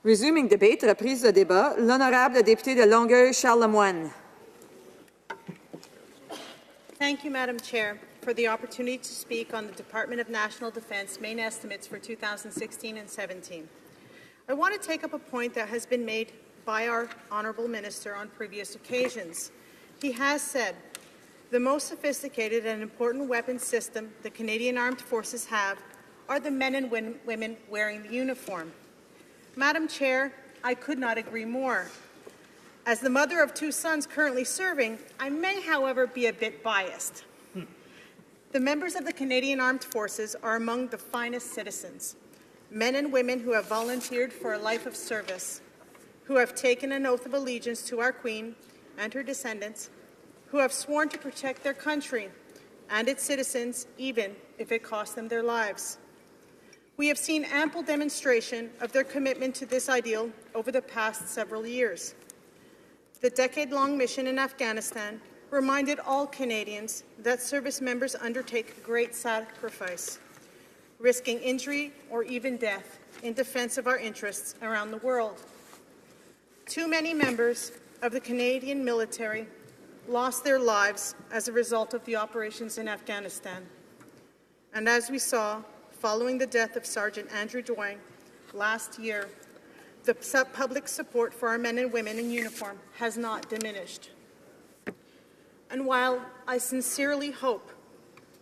Resuming debate, reprise de débat. L'honorable député de Longueuil, Charles Lemoine. Thank you, Madam Chair, for the opportunity to speak on the Department of National Defense main estimates for 2016 and 17. I want to take up a point that has been made by our Honourable Minister on previous occasions. He has said, the most sophisticated and important weapon system the Canadian Armed Forces have are the men and women wearing the uniform. Madam Chair, I could not agree more. As the mother of 2 sons currently serving, I may, however, be a bit biased. The members of the Canadian Armed Forces are among the finest citizens, men and women who have volunteered for a life of service, who have taken an oath of allegiance to our Queen and her descendants, who have sworn to protect their country and its citizens, even if it cost them their lives. We have seen ample demonstration of their commitment to this ideal over the past several years. The decade-long mission in Afghanistan reminded all Canadians that service members undertake great sacrifice, risking injury or even death in defense of our interests around the world. Too many members of the Canadian military lost their lives as a result of the operations in Afghanistan. And as we saw, following the death of Sergeant Andrew Dwang last year, the public support for our men and women in uniform has not diminished. And while I sincerely hope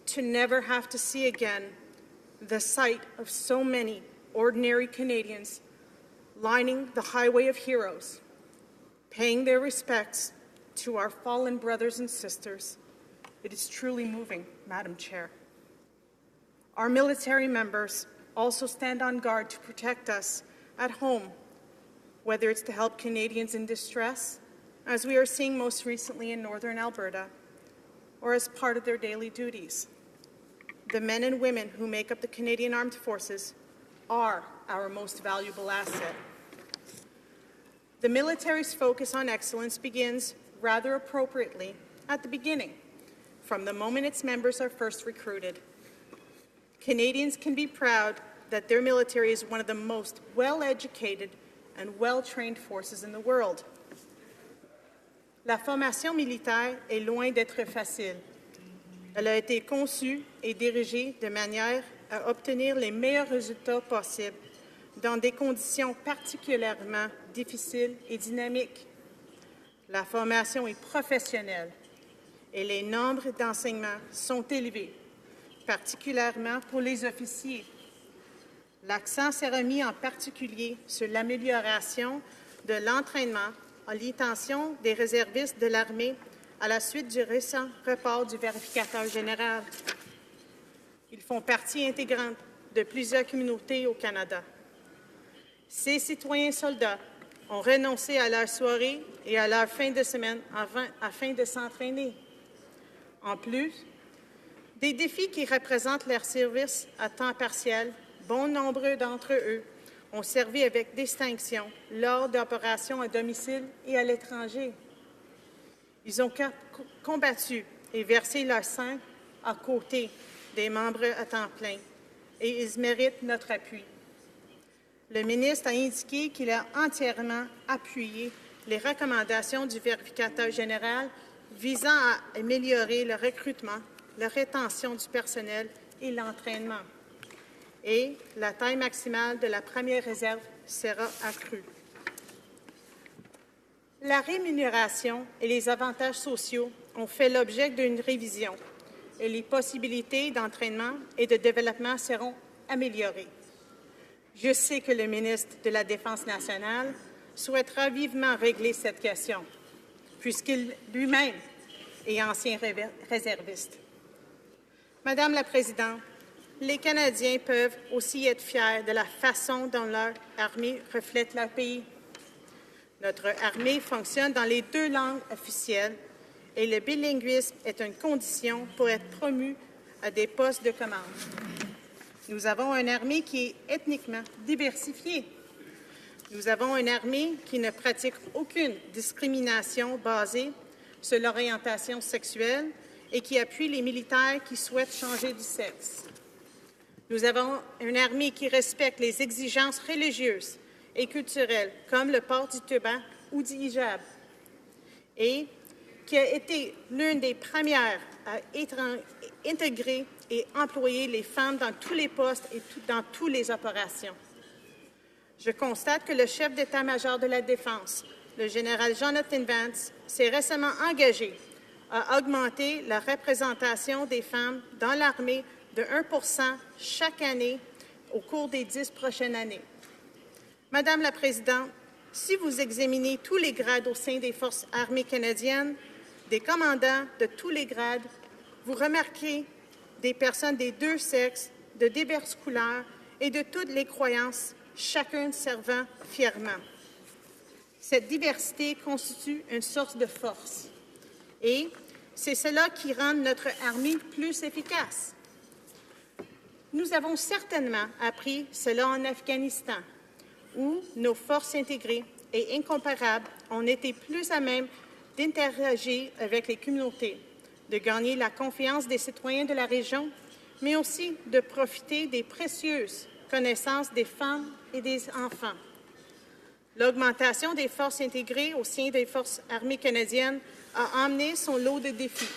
to never have to see again the sight of so many ordinary Canadians lining the highway of heroes, paying their respects to our fallen brothers and sisters, it is truly moving, Madam Chair. Our military members also stand on guard to protect us at home, whether it's to help Canadians in distress, as we are seeing most recently in Northern Alberta, or as part of their daily duties. The men and women who make up the Canadian Armed Forces are our most valuable asset. The military's focus on excellence begins, rather appropriately, at the beginning, from the moment its members are first recruited. Canadians can be proud that their military is one of the most well-educated and well-trained forces in the world. La formation militaire est loin d'être facile. Elle a été conçue et dirigée de manière à obtenir les meilleurs résultats possibles dans des conditions particulièrement difficiles et dynamiques. La formation est professionnelle et les nombres d'enseignements sont élevés, particulièrement pour les officiers. L'accent s'est remis en particulier sur l'amélioration de l'entraînement à l'intention des réservistes de l'armée à la suite du récent report du vérificateur général. Ils font partie intégrante de plusieurs communautés au Canada. Ces citoyens soldats ont renoncé à leur soirée et à leur fin de semaine afin de s'entraîner. En plus, des défis qui représentent leur service à temps partiel, bon nombre d'entre eux ont servi avec distinction lors d'opérations à domicile et à l'étranger. Ils ont combattu et versé leur sang à côté des membres à temps plein et ils méritent notre appui. Le ministre a indiqué qu'il a entièrement appuyé les recommandations du vérificateur général visant à améliorer le recrutement, la rétention du personnel et l'entraînement. Et la taille maximale de la première réserve sera accrue. La rémunération et les avantages sociaux ont fait l'objet d'une révision et les possibilités d'entraînement et de développement seront améliorées. Je sais que le ministre de la Défense nationale souhaitera vivement régler cette question, puisqu'il lui-même est ancien réserviste. Madame la Présidente, les Canadiens peuvent aussi être fiers de la façon dont leur armée reflète leur pays. Notre armée fonctionne dans les 2 langues officielles et le bilinguisme est une condition pour être promu à des postes de commande. Nous avons une armée qui est ethniquement diversifiée. Nous avons une armée qui ne pratique aucune discrimination basée sur l'orientation sexuelle et qui appuie les militaires qui souhaitent changer de sexe. Nous avons une armée qui respecte les exigences religieuses et culturelles, comme le port du turban ou du hijab, et qui a été l'une des premières à intégrer et employer les femmes dans tous les postes et dans toutes les opérations. Je constate que le chef d'état-major de la Défense, le général Jonathan Vance, s'est récemment engagé à augmenter la représentation des femmes dans l'armée de 1 % chaque année au cours des 10 prochaines années. Madame la Présidente, si vous examinez tous les grades au sein des Forces armées canadiennes, des commandants de tous les grades, vous remarquez des personnes des deux sexes, de diverses couleurs et de toutes les croyances, chacun servant fièrement. Cette diversité constitue une source de force et c'est cela qui rend notre armée plus efficace. Nous avons certainement appris cela en Afghanistan, où nos forces intégrées et incomparables ont été plus à même d'interagir avec les communautés, de gagner la confiance des citoyens de la région, mais aussi de profiter des précieuses connaissances des femmes et des enfants. L'augmentation des forces intégrées au sein des Forces armées canadiennes a amené son lot de défis,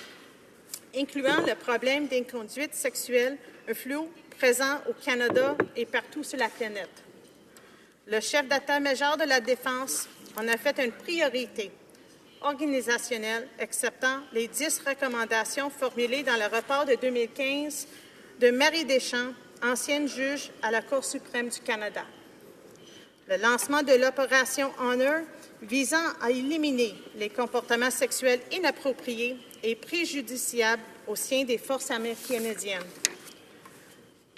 incluant le problème d'inconduite sexuelle, un fléau présent au Canada et partout sur la planète. Le chef d'état-major de la Défense en a fait une priorité organisationnelle, acceptant les 10 recommandations formulées dans le rapport de 2015 de Marie Deschamps, ancienne juge à la Cour suprême du Canada. Le lancement de l'opération Honor visant à éliminer les comportements sexuels inappropriés et préjudiciables au sein des Forces armées canadiennes.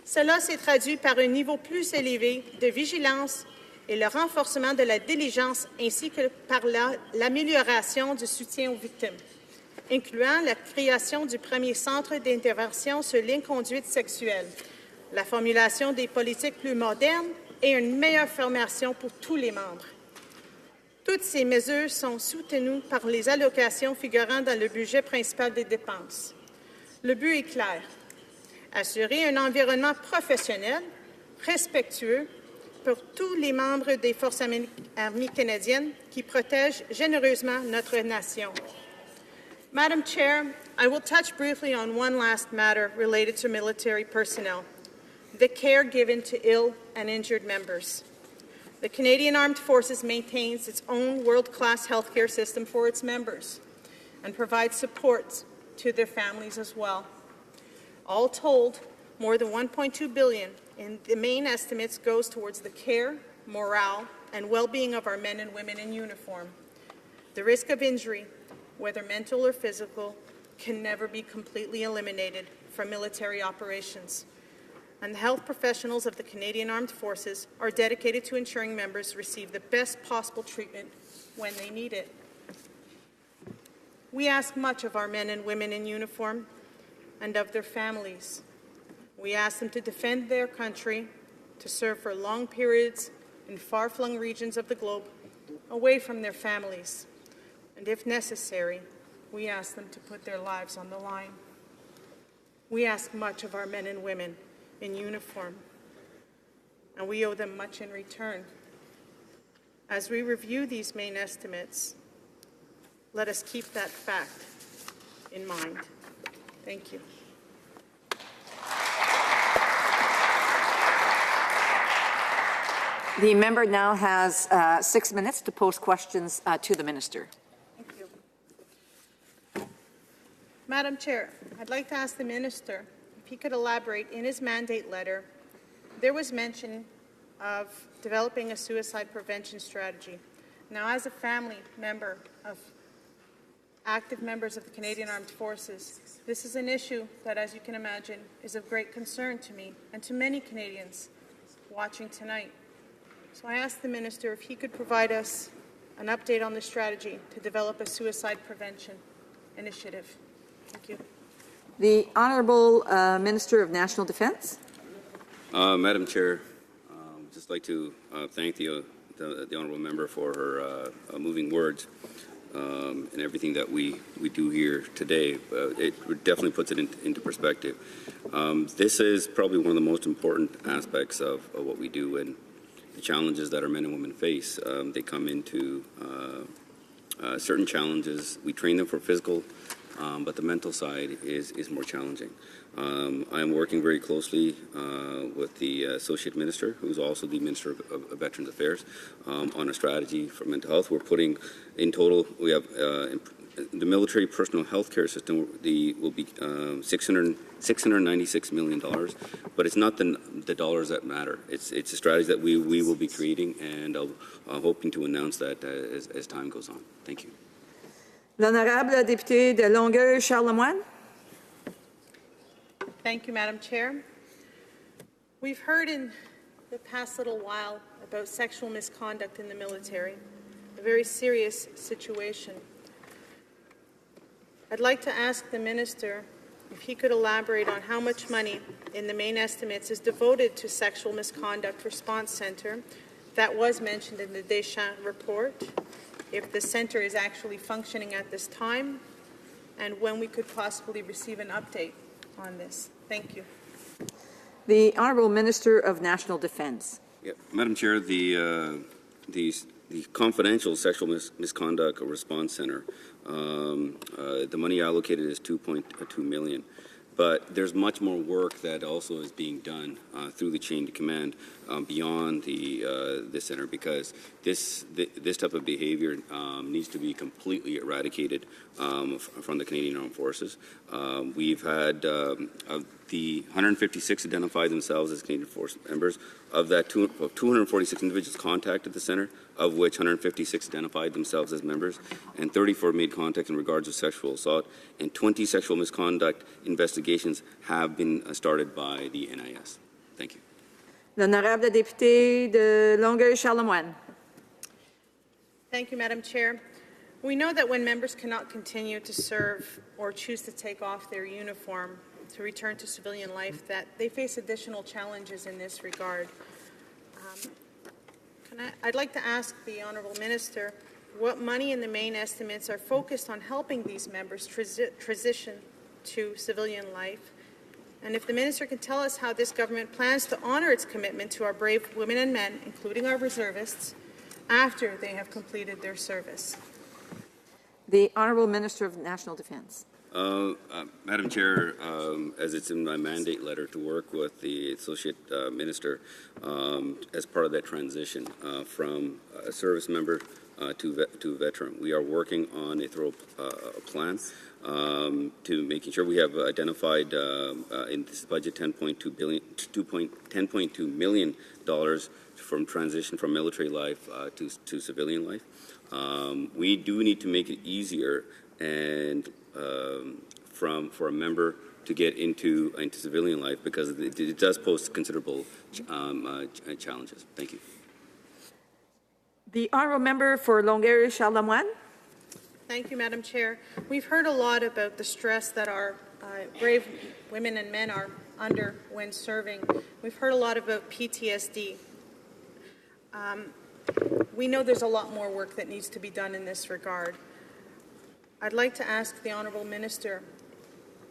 Cela s'est traduit par un niveau plus élevé de vigilance et le renforcement de la diligence ainsi que par l'amélioration du soutien aux victimes, incluant la création du premier centre d'intervention sur l'inconduite sexuelle, la formulation des politiques plus modernes et une meilleure formation pour tous les membres. Toutes ces mesures sont soutenues par les allocations figurant dans le budget principal des dépenses. Le but est clair: assurer un environnement professionnel, respectueux pour tous les membres des Forces armées canadiennes qui protègent généreusement notre nation. Madam Chair, I will touch briefly on one last matter related to military personnel, the care given to ill and injured members. The Canadian Armed Forces maintains its own world-class healthcare system for its members and provides support to their families as well. All told, more than $1.2 billion in the main estimates goes towards the care, morale, and well-being of our men and women in uniform. The risk of injury, whether mental or physical, can never be completely eliminated from military operations. And the health professionals of the Canadian Armed Forces are dedicated to ensuring members receive the best possible treatment when they need it. We ask much of our men and women in uniform and of their families. We ask them to defend their country, to serve for long periods in far-flung regions of the globe, away from their families. And if necessary, we ask them to put their lives on the line. We ask much of our men and women in uniform, and we owe them much in return. As we review these main estimates, let us keep that fact in mind. Thank you. The member now has 6 minutes to pose questions to the minister. Thank you. Madam Chair, I'd like to ask the minister if he could elaborate. In his mandate letter, there was mention of developing a suicide prevention strategy. Now, as a family member of active members of the Canadian Armed Forces, this is an issue that, as you can imagine, is of great concern to me and to many Canadians watching tonight. So I asked the minister if he could provide us an update on the strategy to develop a suicide prevention initiative. Thank you. The Honourable Minister of National Defence. Madam Chair, I'd just like to thank the Honourable Member for her moving words and everything that we do here today. It definitely puts it into perspective. This is probably one of the most important aspects of what we do, the challenges that our men and women face. They come into certain challenges. We train them for physical, but the mental side is more challenging. I'm working very closely with the Associate Minister, who's also the Minister of Veterans Affairs, on a strategy for mental health. We're putting, in total, we have the military personal health care system will be $696 million, but it's not the dollars that matter. It's a strategy that we will be creating, and hoping to announce that as time goes on. Thank you. L'honorable député de Longueuil-Charlemagne. Thank you, Madam Chair. We've heard in the past little while about sexual misconduct in the military, a very serious situation. I'd like to ask the Minister if he could elaborate on how much money in the main estimates is devoted to Sexual Misconduct Response Centre that was mentioned in the Défense report, if the centre is actually functioning at this time, and when we could possibly receive an update on this. Thank you. The Honourable Minister of National Defence. Yeah, Madam Chair, the confidential sexual misconduct response center, the money allocated is $2.2 million. But there's much more work that also is being done through the chain of command beyond the center, because this type of behavior needs to be completely eradicated from the Canadian Armed Forces. We've had the 156 identified themselves as Canadian Force members. Of that, 246 individuals contacted the center, of which 156 identified themselves as members, and 34 made contact in regards to sexual assault, and 20 sexual misconduct investigations have been started by the NIS. Thank you. L'honorable député de Longueuil-Charlemagne. Thank you, Madam Chair. We know that when members cannot continue to serve or choose to take off their uniform to return to civilian life, that they face additional challenges in this regard. I'd like to ask the Honourable Minister what money in the main estimates are focused on helping these members transition to civilian life, and if the Minister can tell us how this government plans to honour its commitment to our brave women and men, including our reservists, after they have completed their service. The Honourable Minister of National Defence. Madam Chair, as it's in my mandate letter to work with the Associate Minister as part of that transition from a service member to veteran, we are working on a thorough plan to making sure we have identified in this budget $10.2 million from transition from military life to civilian life. We do need to make it easier and for a member to get into civilian life, because it does pose considerable challenges. Thank you. The Honourable Member for Longueuil-Charlemagne. Thank you, Madam Chair. We've heard a lot about the stress that our brave women and men are under when serving. We've heard a lot about PTSD. We know there's a lot more work that needs to be done in this regard. I'd like to ask the Honourable Minister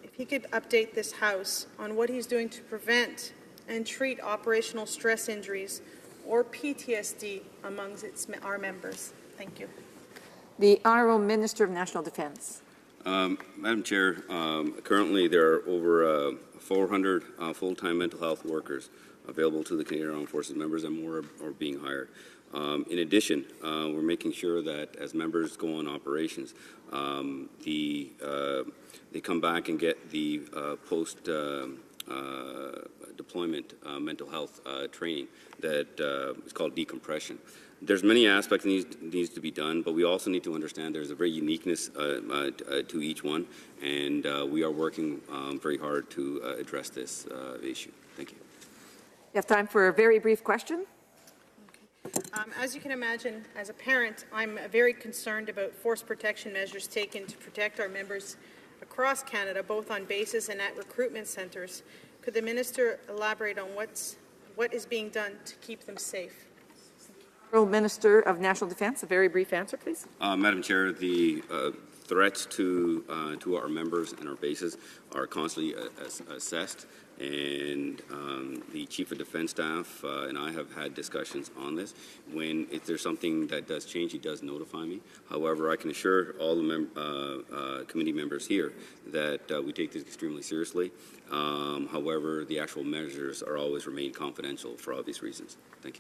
if he could update this House on what he's doing to prevent and treat operational stress injuries or PTSD amongst our members. Thank you. The Honourable Minister of National Defence. Madam Chair, currently there are over 400 full-time mental health workers available to the Canadian Armed Forces members, and more are being hired. In addition, we're making sure that as members go on operations, they come back and get the post-deployment mental health training that is called decompression. There's many aspects that needs to be done, but we also need to understand there's a very uniqueness to each one, and we are working very hard to address this issue. Thank you. You have time for a very brief question. As you can imagine, as a parent, I'm very concerned about force protection measures taken to protect our members across Canada, both on bases and at recruitment centres. Could the Minister elaborate on what is being done to keep them safe? Honourable Minister of National Defence, a very brief answer, please. Madam Chair, the threats to our members and our bases are constantly assessed. And the Chief of Defense Staff and I have had discussions on this. If there's something that does change, he does notify me. However, I can assure all the committee members here that we take this extremely seriously. However, the actual measures are always remain confidential for obvious reasons. Thank you.